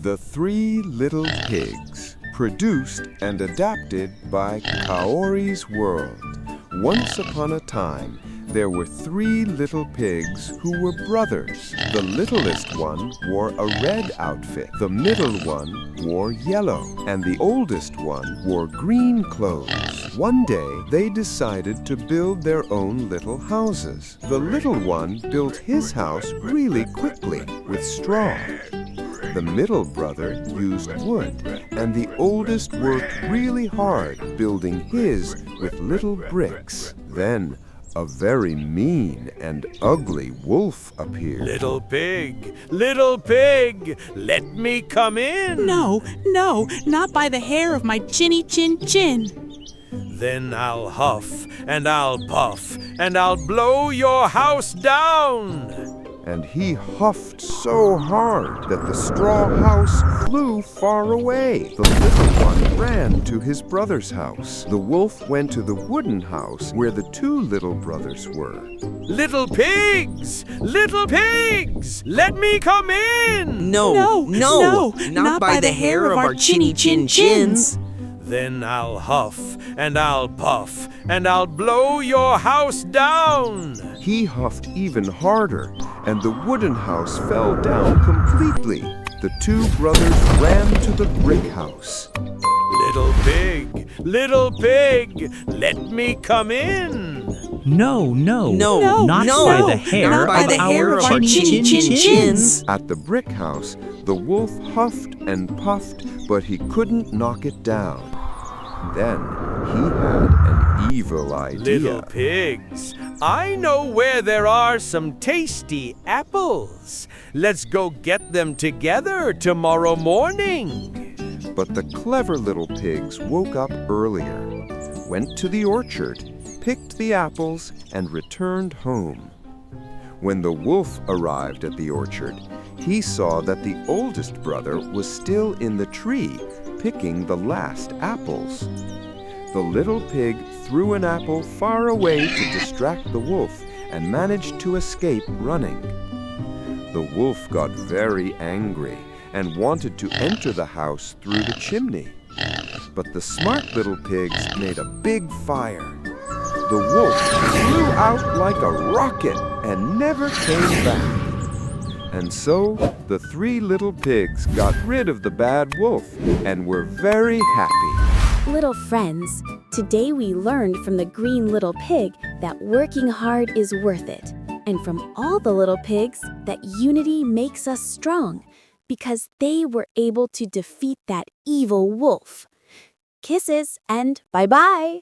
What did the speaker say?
The Three Little Pigs, produced and adapted by Kaori's World. Once upon a time, there were three little pigs who were brothers. The littlest one wore a red outfit, the middle one wore yellow, and the oldest one wore green clothes. One day, they decided to build their own little houses. The little one built his house really quickly with straw. The middle brother used wood, and the oldest worked really hard building his with little bricks. Then, a very mean and ugly wolf appeared. Little pig, let me come in. No, not by the hair of my chinny chin chin. Then I'll huff and I'll puff and I'll blow your house down. And he huffed so hard that the straw house flew far away. The little one ran to his brother's house. The wolf went to the wooden house where the two little brothers were. Little pigs, let me come in. No, not by the hair of our chinny chin chins. Then I'll huff and I'll puff and I'll blow your house down. He huffed even harder, and the wooden house fell down completely. The two brothers ran to the brick house. Little pig, let me come in. No, not by the hair of our chin chins. At the brick house, the wolf huffed and puffed, but he couldn't knock it down. Then he had an evil idea. Little pigs, I know where there are some tasty apples. Let's go get them together tomorrow morning. But the clever little pigs woke up earlier, went to the orchard, picked the apples, and returned home. When the wolf arrived at the orchard, he saw that the oldest brother was still in the tree, picking the last apples. The little pig threw an apple far away to distract the wolf and managed to escape running. The wolf got very angry and wanted to enter the house through the chimney. But the smart little pigs made a big fire. The wolf flew out like a rocket and never came back. And so, the three little pigs got rid of the bad wolf and were very happy. Little friends, today we learned from the green little pig that working hard is worth it. And from all the little pigs that unity makes us strong because they were able to defeat that evil wolf. Kisses and bye-bye!